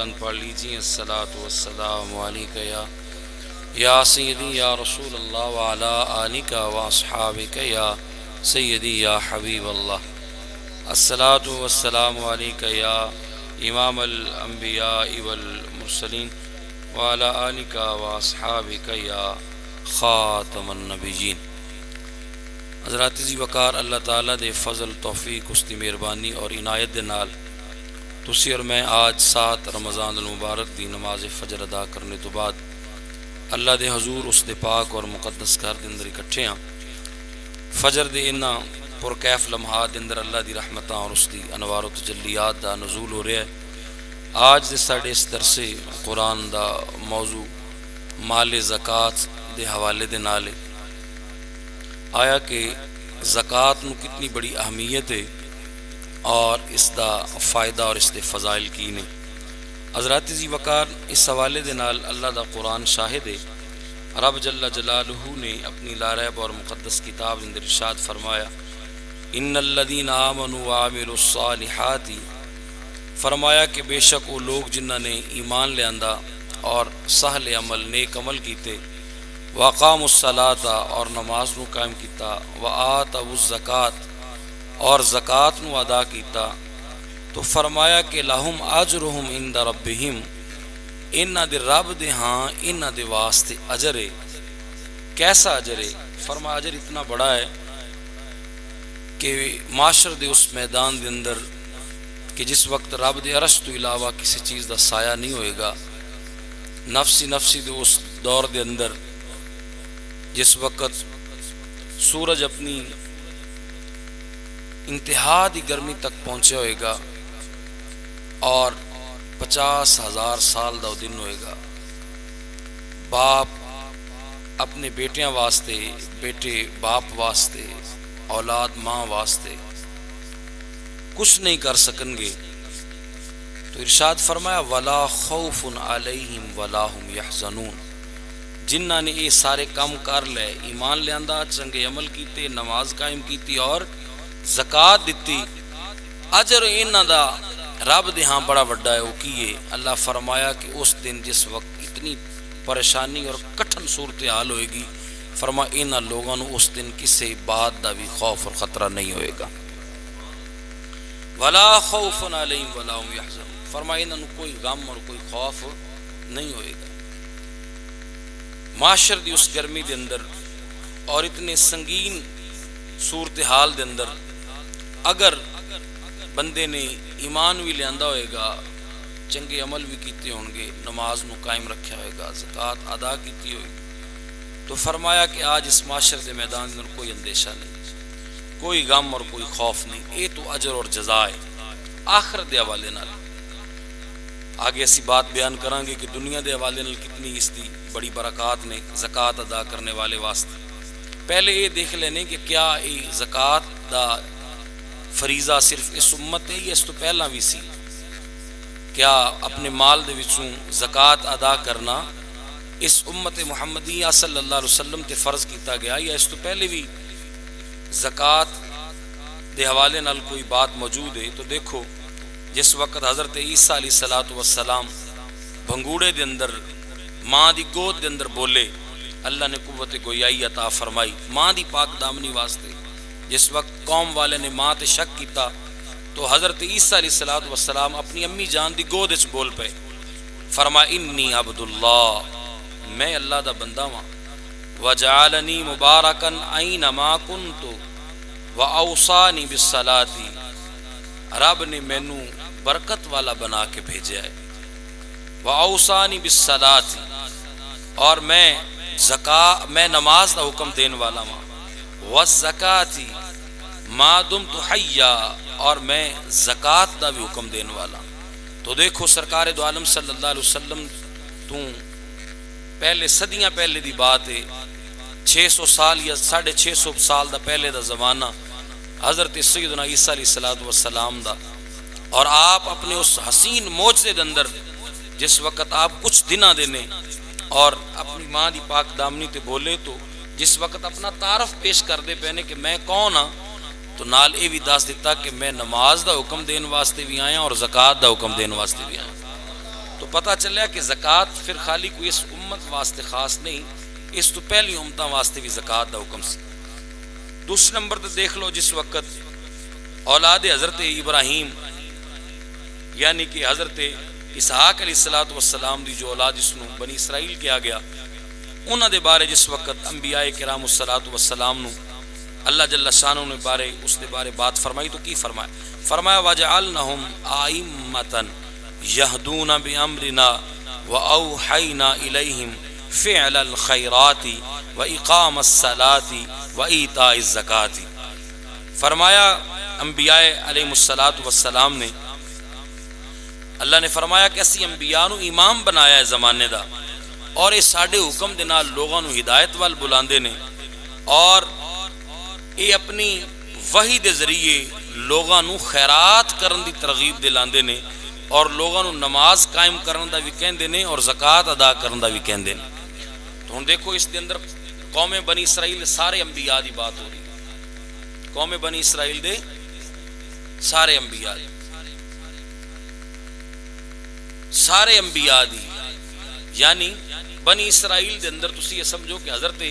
بلند پڑھ لیجئے۔ الصلاۃ والسلام علیک یا سیدی یا رسول اللہ وعلی آلک واصحابک یا سیدی یا حبیب اللہ۔ الصلاۃ والسلام علیک یا امام الانبیاء والمرسلین وعلی آلک واصحابک یا خاتم النبیین۔ حضرات ذی وقار اللہ تعالیٰ دے فضل توفیق اس دی مہربانی اور عنایت دے نال تسی اور میں آج 7 رمضان المبارک دی نماز فجر ادا کرنے تو بعد اللہ دے حضور اس دے پاک اور مقدس گھر دے اندر اکٹھے ہاں۔ فجر دے انہاں پرکیف لمحات دے اندر اللہ دی رحمتاں اور اس دی انوار و تجلیات دا نزول ہو رہا ہے۔ آج دے ساڈے اس درس قرآن دا موضوع مال زکوٰۃ دے حوالے دے نال آیا کہ زکوٰۃ نو کتنی بڑی اہمیت ہے اور اس دا فائدہ اور اس دے فضائل کی نے۔ حضرات ذی وقار اس حوالے دے نال اللہ دا قرآن شاہد ہے۔ رب جل جلالہ نے اپنی لاریب اور مقدس کتاب اندر ارشاد فرمایا، ان الذین آمنوا وعملوا الصالحات، فرمایا کہ بے شک وہ لوگ جنہاں نے ایمان لے آندا اور سہل عمل نیک عمل کیتے، وقام الصلاۃ اور نماز نو قائم کیتا، وآتوا الزکوٰۃ اور زکوٰۃ نو ادا کیتا، تو فرمایا کہ لہم اجرہم عند ربہم، انہاں دے رب دے ہاں انہاں دے واسطے اجر ہے۔ کیسا اجر ہے؟ فرمایا اجر اتنا بڑا ہے کہ معاشر دے اس میدان دے اندر کہ جس وقت رب دے عرش تو علاوہ کسی چیز دا سایہ نہیں ہوئے گا، نفسی دے اس دور دے اندر جس وقت سورج اپنی انتہا دی گرمی تک پہنچے ہوئے گا اور 50,000 سال دا دن ہوئے گا، باپ اپنے بیٹیاں واسطے، بیٹے باپ واسطے، اولاد ماں واسطے کچھ نہیں کر سکن گے، تو ارشاد فرمایا ولا خوف علیہم ولا هم یحزنون، جنہاں نے یہ سارے کام کر لے، ایمان لے آندا، چنگے عمل کیتے، نماز قائم کیتی اور زکوٰۃ دتی، اجر انہاں دا رب دے ہاں بڑا وڈا ہے۔ وہ کیے؟ اللہ فرمایا کہ اس دن جس وقت اتنی پریشانی اور کٹھن صورتحال ہوئے گی، فرمایا انہاں لوگوں نو اس دن کسی بات دا بھی خوف اور خطرہ نہیں ہوئے گا۔ ولا خوف علیہم ولا هم یحزنون، فرمایا انہاں نو کوئی غم اور کوئی خوف نہیں ہوئے گا۔ معاشر دی اس گرمی دے اندر اور اتنے سنگین صورتحال دے اندر اگر بندے نے ایمان بھی لیاندا ہوئے گا، چنگے عمل بھی کیتے ہوں گے، نماز نو قائم رکھیا ہوئے گا، زکوٰۃ ادا کیتی ہوئے گی، تو فرمایا کہ آج اس معاشر دے میدان میں کوئی اندیشہ نہیں، کوئی غم اور کوئی خوف نہیں، اے تو اجر اور جزا ہے آخرت دے حوالے نال۔ آگے اسی بات بیان کریں گے کہ دنیا دے حوالے نال کتنی اس دی بڑی برکات نے زکوٰۃ ادا کرنے والے واسطے۔ پہلے یہ دیکھ لینے کہ کیا یہ زکوٰۃ دا فریضہ صرف اس امت ہے یا اس تو پہلا بھی سی؟ کیا اپنے مال دے وچوں زکوٰۃ ادا کرنا اس امت محمدیہ صلی اللہ علیہ وسلم تے فرض کیتا گیا یا اس تو پہلے بھی زکوٰۃ دے حوالے نال کوئی بات موجود ہے؟ تو دیکھو جس وقت حضرت عیسیٰ علیہ السلام بھنگوڑے دے اندر ماں دی گود دے اندر بولے، اللہ نے قوت گویائی عطا فرمائی ماں دی پاک دامنی واسطے۔ جس وقت قوم والے نے ماں تے شک کیتا تو حضرت عیسیٰ علیہ السلام اپنی امی جان دی گود وچ بول پے، فرمایا انی عبد اللہ، میں اللہ دا بندہ ہاں، وجعلنی مبارکا اینما کنت واوصانی بالصلاۃ، رب نے مینوں برکت والا بنا کے بھیجا ہے، واوصانی بالصلاۃ، اور میں نماز دا حکم دین والا ہوں، والزکاۃ ما دمت حیا، اور میں زکوٰۃ دا بھی حکم دین والا۔ تو دیکھو سرکار دو عالم صلی اللہ علیہ وسلم تو پہلے صدیاں پہلے دی بات ہے، 600 سال یا 650 سال دا پہلے دا زمانہ حضرت سیدنا عیسیٰ علیہ السلام دا، اور آپ اپنے اس حسین معجزے دے اندر جس وقت آپ کچھ دنہ دینے اور اپنی ماں دی پاک دامنی تے بولے، تو جس وقت اپنا تعارف پیش کر دے پہنے کہ میں کون ہاں، تو نال اے بھی دس دیتا کہ میں نماز دا حکم دین واسطے بھی آیا اور زکوٰۃ دا حکم دین واسطے بھی آیا۔ تو تو پتہ چلیا کہ زکات پھر خالی کوئی اس امت واسطے خاص نہیں، اس تو پہلی امتاں واسطے بھی زکات دا حکم سی۔ دوسرے نمبر تے دیکھ لو جس وقت اولاد حضرت ابراہیم یعنی کہ حضرت اسحاق علیہ السلام دی جو اولاد جس نو بنی اسرائیل کیا گیا، انہاں دے بارے جس وقت انبیاء کرام السلام نو اللہ جل شانہ نے بارے اس دے بارے بات فرمائی تو کی فرمایا؟ فرمایا وَجَعَلْنَهُمْ آئِمَّةً يَهْدُونَ بِأَمْرِنَا وَأَوْحَيْنَا إِلَيْهِمْ فِعْلَ الْخَيْرَاتِ وَإِقَامَ الصَّلَاةِ وَإِيتَاءِ الزَّكَاةِ۔ فرمایا انبیاء علیہ السلام نے، اللہ نے فرمایا کہ اسی انبیاء نو امام بنایا ہے زمانے دا، اور یہ ساڈے حکم دے نال لوگاں نو ہدایت وال بلاندے نے، اور یہ اپنی وحی دے ذریعے لوگاں نو خیرات کرن دی ترغیب دلاندے نے، اور لوگاں نو نماز قائم کرن دا بھی کہندے نے اور زکوٰۃ ادا کرن دا بھی کہندے نے۔ تو ہن دیکھو اس دے اندر قوم بنی اسرائیل سارے انبیاء دی بات ہو رہی ہے، قوم بنی اسرائیل دے سارے انبیاء دی، سارے انبیاء دی، یعنی بنی اسرائیل دے اندر تسی یہ سمجھو کہ حضرت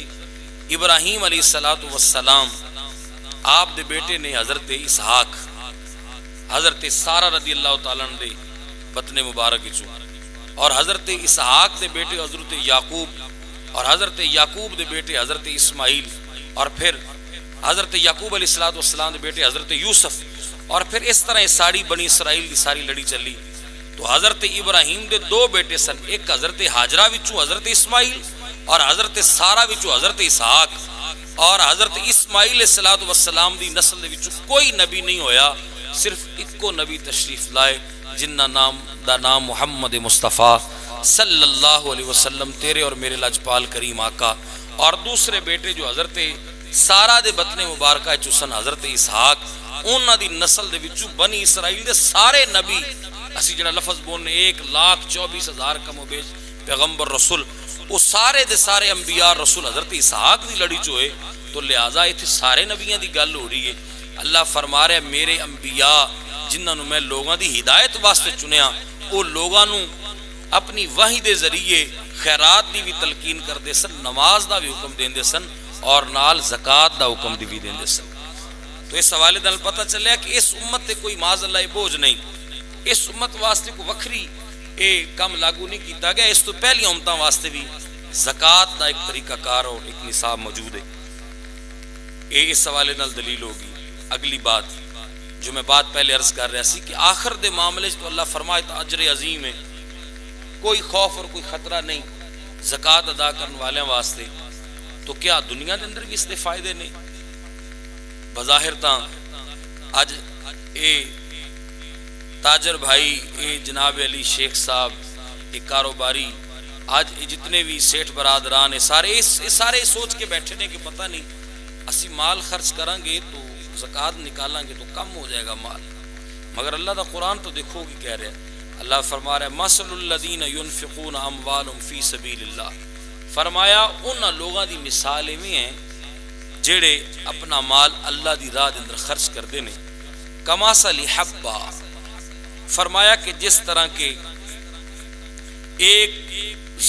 ابراہیم علیہ السلام آپ دے بیٹے نے حضرت اسحاق، حضرت سارہ رضی اللہ تعالیٰ عنہ دے بطن مبارک وچوں، اور حضرت اسحاق دے بیٹے حضرت یعقوب، اور حضرت یعقوب دے بیٹے حضرت اسماعیل، اور پھر حضرت یعقوب علیہ السلام دے بیٹے حضرت یوسف، اور پھر اس طرح یہ ساری بنی اسرائیل دی ساری لڑی چلی۔ تو حضرت ابراہیم دے دو بیٹے سن، ایک حضرت ہاجرہ وچوں حضرت اسماعیل، اور حضرت سارہ وچوں حضرت اسحاق، اور حضرت اسماعیل علیہ السلام دی نسل دے وچوں کوئی نبی نہیں ہویا، صرف اکو نبی تشریف لائے جنہ نام محمد مصطفیٰ صلی اللہ علیہ وسلم، تیرے اور میرے لاجپال کریم آقا۔ اور دوسرے بیٹے جو حضرت سارہ دے بطن مبارکہ چسن حضرت اسحاق، انہاں دی نسل دے وچوں بنی اسرائیل دے سارے نبی، اسی جڑا لفظ بولنے 1,24,000 کم و بیش پیغمبر رسول، وہ سارے دے سارے انبیاء رسول حضرت اسحاق دی لڑی چوئے، تو لہذا ایتھے سارے نبیاں دی گل ہو رہی ہے۔ اللہ فرما رہا ہے میرے انبیاء جنہاں نو میں لوگاں دی ہدایت واسطے چنیا، وہ لوگاں نو اپنی وحی دے ذریعے خیرات دی بھی تلقین کر دے سن، نماز دا بھی حکم دین دے سن، اور نال زکوٰۃ دا حکم دی بھی دین دے سن۔ تو اس حوالے نال پتہ چلیا کہ اس امت تے کوئی معاذ اللہ بوجھ نہیں، اس امت واسطے کو وکھری اے کم لاگو نہیں کیتا گیا، اس تو پہلی امتاں واسطے بھی زکوٰۃ دا ایک طریقہ کار اور ایک نصاب موجود ہے۔ اے اس حوالے نال دلیل ہوگی۔ اگلی بات جو میں بات پہلے عرض کر رہا سی کہ آخر دے معاملے تو اللہ فرمائے تو اجر عظیم ہے، کوئی خوف اور کوئی خطرہ نہیں زکوٰۃ ادا کرنے والے واسطے۔ تو کیا دنیا دے اندر بھی اس دے فائدے نہیں؟ بظاہر تاں اج اے تاجر بھائی، اے جناب علی شیخ صاحب، اے کاروباری، آج جتنے بھی سیٹھ برادران ہیں سارے سوچ کے بیٹھے نے کہ پتہ نہیں اسی مال خرچ کریں گے تو زکوٰۃ نکالیں گے تو کم ہو جائے گا مال، مگر اللہ دا قرآن تو دیکھو کہ کہہ رہا ہے، اللہ فرما رہا ہے مثل الذین ينفقون اموالهم فی سبیل اللہ، فرمایا ان لوگاں دی مثال ایویں ہیں جڑے اپنا مال اللہ دی راہ دے اندر خرچ کردے نے، کمثل حبہ، فرمایا کہ جس طرح کے ایک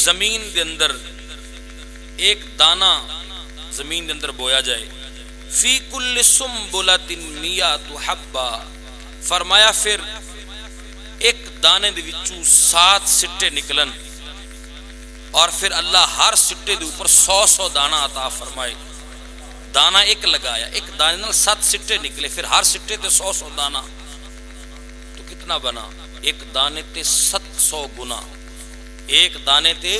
زمین دے اندر ایک دانہ زمین دے اندر بویا جائے، فی کل سنبلۃ مئۃ حبہ، فرمایا پھر ایک دانے دے وچوں 7 سٹے نکلن، اور پھر اللہ ہر سٹے دے اوپر 100 دانہ عطا فرمائے۔ دانہ ایک لگایا، ایک دانے نال 7 سٹے نکلے، پھر ہر سٹے تے 100 دانہ، تو کتنا بنا؟ ایک دانے تے 700 گنا، ایک دانے تے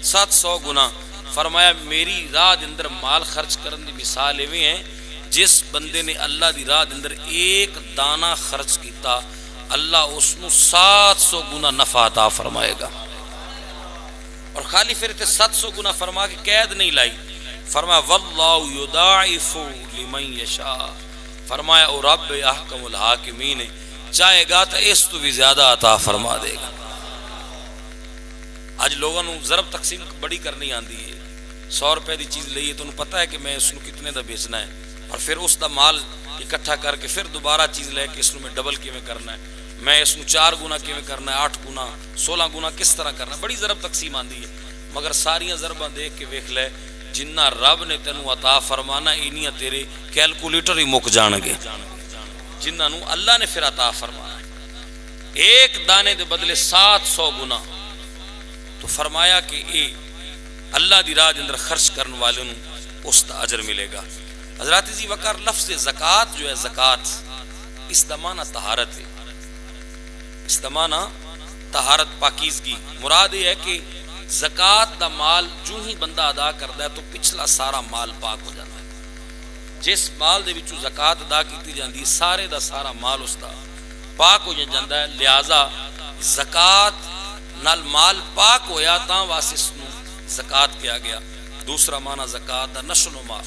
700 گنا۔ فرمایا میری راہ دے اندر مال خرچ کرن دی مثال ایویں ہے جس بندے نے اللہ دی راہ دے اندر ایک دانہ خرچ کیتا، اللہ اس نو 700 گنا نفع عطا فرمائے گا۔ اور خالی پھر تے 700 گنا فرما کے قید نہیں لائی، فرمایا واللہ یضاعف لمن یشاء، فرمایا او رب احکم الحاکمین، چاہے گا تو اس تو بھی زیادہ عطا فرما دے گا۔ آج لوگوں نے ضرب تقسیم بڑی کرنی آندی ہے، 100 روپے دی چیز لئی ہے تو انہوں پتہ ہے کہ میں اس کو کتنے دا بیچنا ہے، اور پھر اس دا مال اکٹھا کر کے پھر دوبارہ چیز لے کے اس میں ڈبل کی میں کرنا ہے، میں اس 4 گنا کیویں کرنا ہے، 8 گنا 16 گنا کس طرح کرنا ہے، بڑی ضرب تقسیم آندی ہے، مگر ساریاں ضرباں دیکھ کے ویکھ لے جنہ رب نے تینوں عطا فرمانا اینیاں تیرے کیلکولیٹر ہی مک جان گے، جنہاں نو اللہ نے پھر عطا فرمانا ایک دانے دے بدلے 700 گنا، تو فرمایا کہ اے اللہ دی راہ دے اندر خرچ کرن والے نو اس دا اجر ملے گا۔ حضرات جی وقار لفظ زکوٰۃ جو ہے، زکوٰۃ اس دا معنی طہارت ہے، اس دا معنی طہارت پاکیزگی، مراد یہ ہے کہ زکوٰۃ دا مال جو ہی بندہ ادا کردا ہے تو پچھلا سارا مال پاک ہو جاتا ہے، جس مال دے وچوں زکوٰۃ ادا کیتی جاندی سارے دا سارا مال اس دا پاک ہو جاندا ہے، لہذا زکوٰۃ نال مال پاک ہویا تاں واسطے اس نو زکوٰۃ کیا گیا۔ دوسرا معنی زکوٰۃ دا نشو و نما،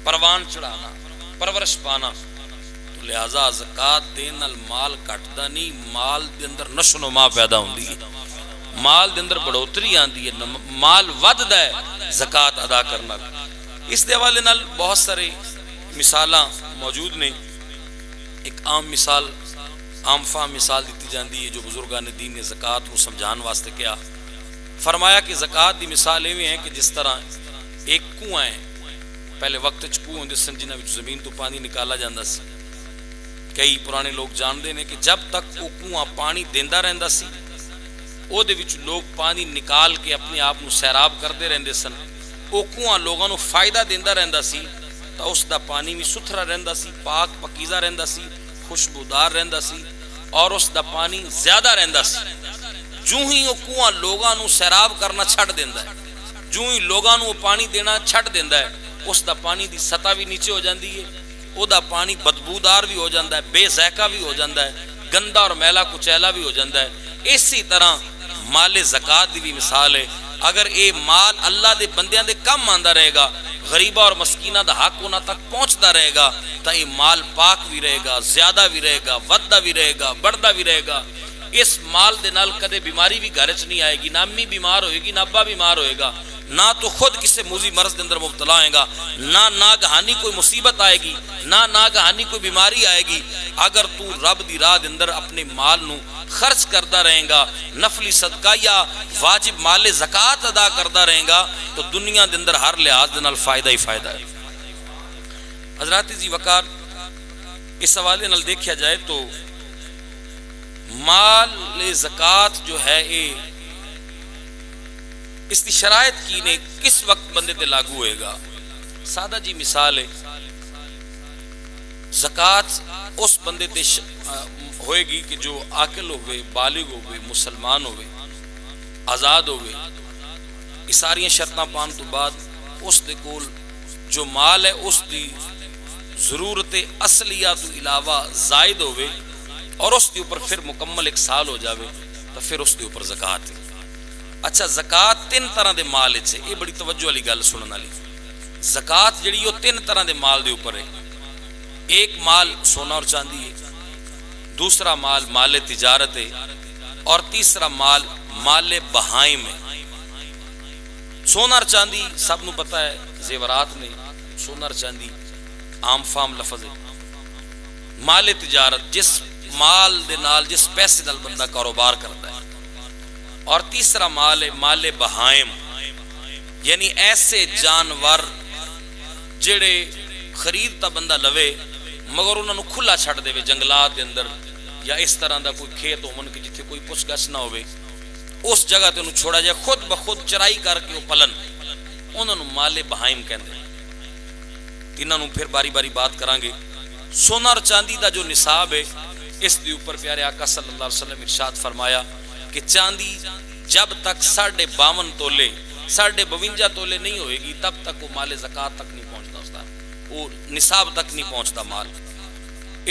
پروان چڑھانا، پرورش پانا، تو لہذا زکوٰۃ دین نال مال کٹدا نہیں، مال دے اندر نشو و نما پیدا ہوندی ہے، مال دے اندر بڑھوتری آندی ہے، مال وددا ہے زکوٰۃ ادا کرنا۔ اس دے حوالے نال بہت سارے مثالاں موجود نے، ایک عام مثال، عام فہم مثال دیتی جاندی ہے جو بزرگان دین نے زکوٰۃ کو سمجھان واسطے کیا، فرمایا کہ زکوٰۃ دی مثال ایویں ہے کہ جس طرح ایک کنواں ہے، پہلے وقت چ کنواں ہوندے سن جنہاں وچ زمین تو پانی نکالا جاندا سی، کئی پرانے لوگ جاندے نے کہ جب تک وہ کنواں پانی دیندا رہندا سی او دے وچ لوگ پانی نکال کے اپنے آپ نو سیراب کردے رہندے سن، وہ کنواں لوگاں نو فائدہ دیندا رہندا سی، تو اس دا پانی بھی ستھرا رہندا سی، پاک پکیزہ رہندا سی، خوشبودار رہندا سی، اور اس دا پانی زیادہ رہندا سی۔ جو ہی وہ کنواں لوگاں نو سیراب کرنا چھڑ دیندا ہے، جو ہی لوگاں نو پانی دینا چھڑ دیندا ہے، اس دا پانی دی سطح بھی نیچے ہو جاندی ہے، او دا پانی بدبودار بھی ہو جاندا ہے، بے ذائقہ بھی ہو جاندا ہے، گندا اور میلا کچیلا بھی ہو جاندا ہے۔ اسی طرح مال زکوٰۃ دی بھی مثال ہے، اگر اے مال اللہ دے بندیاں دے کم آندا رہے گا، غریبہ اور مسکینہ دا حق انہاں تک پہنچدا رہے گا، تو یہ مال پاک بھی رہے گا، زیادہ بھی رہے گا، وددا بھی رہے گا، بڑھدا بھی رہے گا۔ اس مال دے نال کدے بیماری بھی گھر چ نہیں آئے گی، نہ امی بیمار ہوئے گی، نہ ابا بیمار ہوئے گا، نہ تو خود کسی موذی مرض دے اندر مبتلا ہوئے گا، نہ ناگہانی کوئی مصیبت آئے گی، نہ ناگہانی کوئی بیماری آئے گی۔ اگر تو رب دی راہ دے اندر اپنے مال نو خرچ کردا رہیں گا، نفلی صدقہ یا واجب مال زکوٰۃ ادا کردا رہیں گا، تو دنیا دے اندر ہر لحاظ دے نال فائدہ ہی فائدہ ہے۔ حضرات جی وقار اس حوالے نال دیکھا جائے تو مال زکوٰۃ جو ہے اس کی شرائط کی نے کس وقت بندے تے لاگو ہوئے گا۔ سادہ جی مثال ہے، زکوٰۃ اس بندے تے ہوئے گی کہ جو عاقل ہوئے، بالغ ہوئے، مسلمان ہوئے، آزاد ہوئے، یہ ساری شرطاں پان تو بعد اس دے کول جو مال ہے اس دی ضرورت اصلیہ تو علاوہ زائد ہوئے اور اس کے اوپر پھر مکمل 1 سال ہو جاوے تو پھر اس کے اوپر زکوٰۃ ہے۔ اچھا زکوٰۃ 3 طرح دے مال ہے، یہ بڑی توجہ والی گل سنن والی، زکوٰۃ جڑی وہ 3 طرح دے مال دے اوپر ہے۔ ایک مال سونا اور چاندی ہے، دوسرا مال مال تجارت ہے، اور تیسرا مال مال بہائم ہے۔ سونا اور چاندی سب نو پتہ ہے زیورات نے، سونا اور چاندی عام فام لفظ ہے۔ مال تجارت جس مال دے نال، جس پیسے نال بندہ کاروبار کرتا ہے، اور تیسرا مال ہے مال بہائم، یعنی ایسے جانور جڑے خریدتا بندہ لوے مگر انہوں نے کھلا چھڑ دے جنگلات دے اندر، یا اس طرح دا کوئی کھیت ہو من کے جتھے کوئی پوچھ گچھ نہ ہوئے، اس جگہ تے انہوں چھوڑا جائے، خود بخود چرائی کر کے وہ پلن، انہوں نے مال بہائم کہندے۔ انہوں نے پھر باری باری بات کرانگے۔ سونا اور چاندی دا جو نصاب ہے، اس دی اوپر پیارے آقا صلی اللہ علیہ وسلم ارشاد فرمایا کہ چاندی جب تک 52 تولے 52 تولے نہیں ہوئے گی تب تک وہ مال زکوٰۃ تک نہیں پہنچتا، اس وہ نصاب تک نہیں پہنچتا مال۔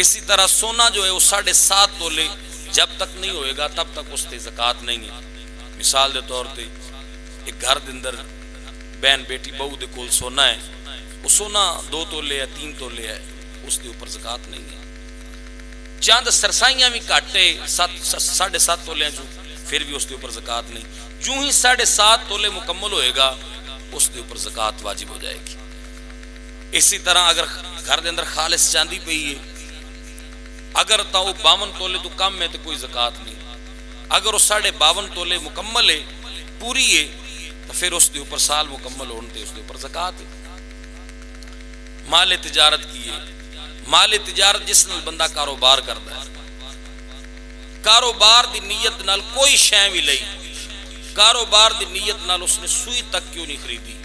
اسی طرح سونا جو ہے وہ 7.5 تولے جب تک نہیں ہوئے گا تب تک اس تے زکوٰۃ نہیں ہے۔ مثال دے طور تے ایک گھر دے اندر بہن بیٹی بہو دے کول سونا ہے، وہ سونا 2 تولے ہے 3 تولے ہے، اس کے اوپر زکوٰۃ نہیں ہے۔ چاند سرسائیاں بھی کاٹے 7.5 تولے جو، پھر بھی اس کے اوپر زکوٰۃ نہیں۔ جو ہی 7.5 تولے مکمل ہوئے گا اس کے اوپر زکوٰۃ واجب ہو جائے گی۔ اسی طرح اگر گھر دے اندر خالص چاندی پئی ہے اگر تا وہ 52 تولے تو کم ہے تو کوئی زکات نہیں، اگر وہ 52.5 تولے مکمل ہے پوری ہے تو پھر اس کے اوپر سال مکمل ہونے اس کے اوپر زکات ہے۔ مال تجارت کی ہے، مال تجارت جس نال بندہ کاروبار کرتا ہے، کاروبار دی نیت نال کوئی شے بھی لئی، کاروبار دی نیت نال اس نے سوئی تک کیوں نہیں خریدی،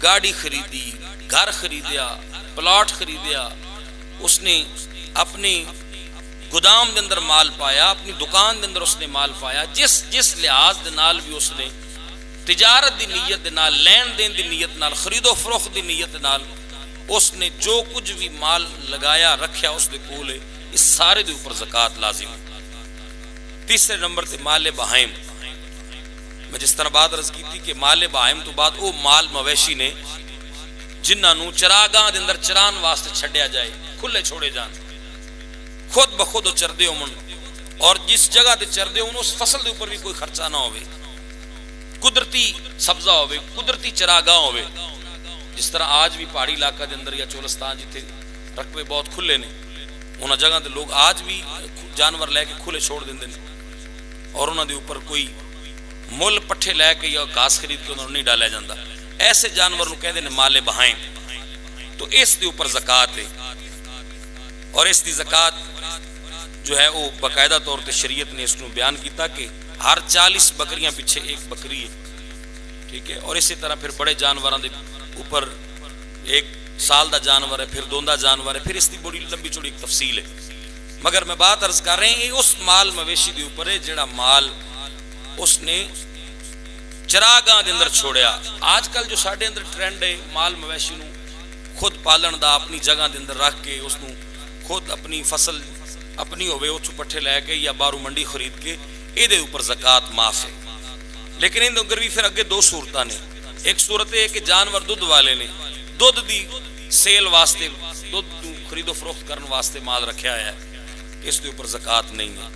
گاڑی خریدی، گھر خریدیا، پلاٹ خریدیا، اس نے اپنی گودام دے اندر مال پایا، اپنی دکان دے اندر اس نے مال پایا، جس لحاظ دے نال بھی اس نے تجارت دی نیت دے نال، لین دین دی نیت نال، خرید و فروخت دی نیت نال اس نے جو کچھ بھی مال لگایا رکھیا اس دے کول ہے، اس سارے دے اوپر زکات لازم ہے۔ تیسرے نمبر تے مال بہائم، میں جس طرح بات عرض کی تھی کہ مال بہائم تو بعد وہ مال مویشی نے جنہاں نو چراگاہ دے اندر چران واسطے چھڈیا جائے، کھلے چھوڑے جان، خود بخود چردے ہون، اور جس جگہ تے چردے ہون اس فصل دے اوپر بھی کوئی خرچہ نہ ہوئے، قدرتی سبزہ ہوئے، قدرتی چراگاہ ہوئے۔ جس طرح آج بھی پہاڑی علاقہ دے اندر یا چولستان جتھے رقبے بہت کھلے نے، انہاں جگہ تے لوگ آج بھی جانور لے کے کھلے چھوڑ دیندے نے، اور انہاں دے اوپر کوئی مل پٹھے لے کے یا گھاس خرید کے انہوں نہیں ڈالا جاتا، ایسے جانور نو کہتے ہیں مال بہائم، تو اس دے اوپر زکات ہے، اور اس دی زکات جو ہے وہ باقاعدہ طور تے شریعت نے اس کو بیان کیتا کہ ہر 40 بکریاں پیچھے ایک بکری ہے، ٹھیک ہے، اور اسی طرح پھر بڑے جانوراں دے اوپر ایک سال دا جانور ہے، پھر دوندا جانور ہے، پھر اس دی بڑی لمبی چوڑی ایک تفصیل ہے، مگر میں بات عرض کر رہے ہیں اس مال مویشی دے اوپر ہے جڑا مال اس نے چراگاہ دے اندر چھوڑیا۔ آج کل جو ساڈے اندر ٹرینڈ ہے مال مویشی نو خود پالن دا، اپنی جگہ دے اندر رکھ کے اس نو خود اپنی فصل اپنی ہوئے اتھوں پٹھے لے کے یا باہروں منڈی خرید کے، اے دے اوپر زکات معاف ہے۔ لیکن ان اگر بھی پھر اگے دو صورتاں نے، ایک صورت ہے کہ جانور دودھ والے نے، دودھ دی سیل واسطے، دودھ خرید و فروخت کرن واسطے مال رکھیا ہے، اس دے اوپر زکات نہیں ہے۔